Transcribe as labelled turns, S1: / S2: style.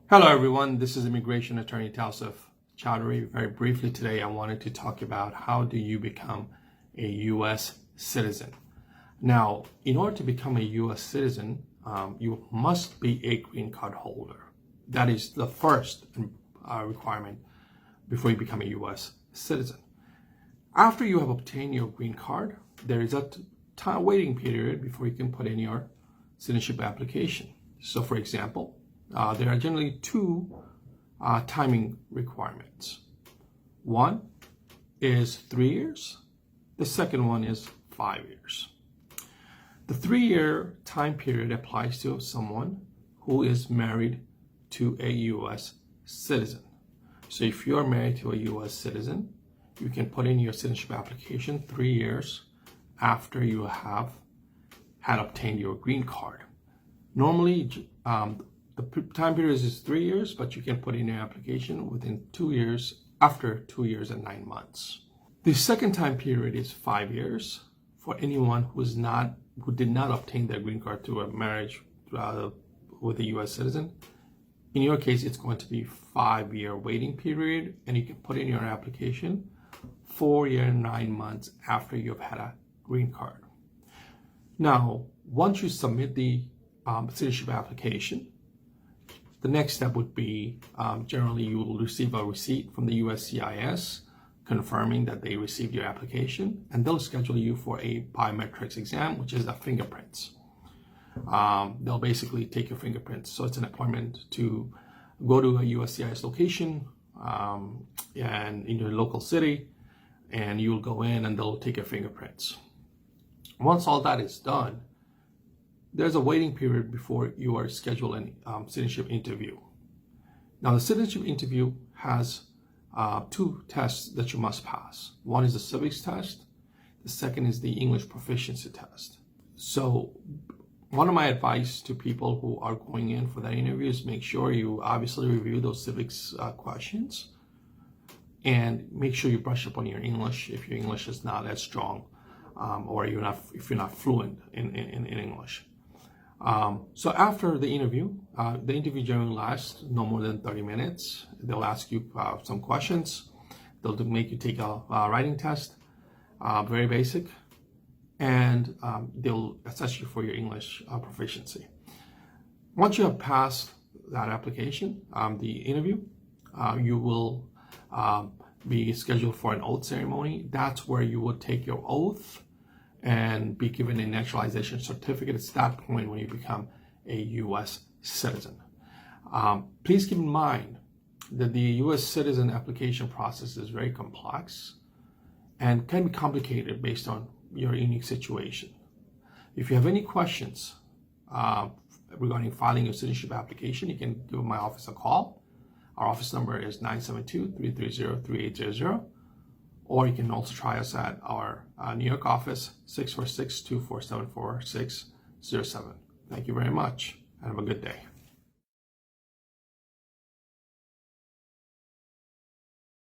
S1: Hello everyone, this is immigration attorney Tawsif Chowdhury. Very briefly today I wanted to talk about how do you become a U.S. citizen. Now, in order to become a U.S. citizen, you must be a green card holder. That is the first requirement before you become a U.S. citizen. After you have obtained your green card, there is a waiting period before you can put in your citizenship application. So for example, there are generally two timing requirements. One is 3 years. The second one is 5 years. The 3-year time period applies to someone who is married to a U.S. citizen. So if you're married to a U.S. citizen, you can put in your citizenship application 3 years after you have had obtained your green card. Normally, the time period is 3 years, but you can put in your application within 2 years, after 2 years and 9 months. The second time period is 5 years for anyone who did not obtain their green card through a marriage with a U.S. citizen. In your case, it's going to be 5-year waiting period, and you can put in your application 4 years and 9 months after you've had a green card. Now, once you submit the citizenship application, the next step would be generally you will receive a receipt from the USCIS confirming that they received your application, and they'll schedule you for a biometrics exam, which is a fingerprints. They'll basically take your fingerprints. So it's an appointment to go to a USCIS location and in your local city, and you'll go in and they'll take your fingerprints. Once all that is done, there's a waiting period before you are scheduled a citizenship interview. Now, the citizenship interview has two tests that you must pass. One is the civics test. The second is the English proficiency test. So one of my advice to people who are going in for that interview is make sure you obviously review those civics questions and make sure you brush up on your English if your English is not as strong or if you're not fluent in English. So after the interview generally lasts no more than 30 minutes. They'll ask you some questions. They'll make you take a writing test, very basic, and they'll assess you for your English proficiency. Once you have passed that application, the interview, you will be scheduled for an oath ceremony. That's where you will take your oath and be given a naturalization certificate. It's that point when you become a U.S. citizen. Please keep in mind that the U.S. citizen application process is very complex and can be complicated based on your unique situation. If you have any questions regarding filing your citizenship application, you can give my office a call. Our office number is 972-330-3800. Or you can also try us at our New York office, 646-247-4607. Thank you very much, and have a good day.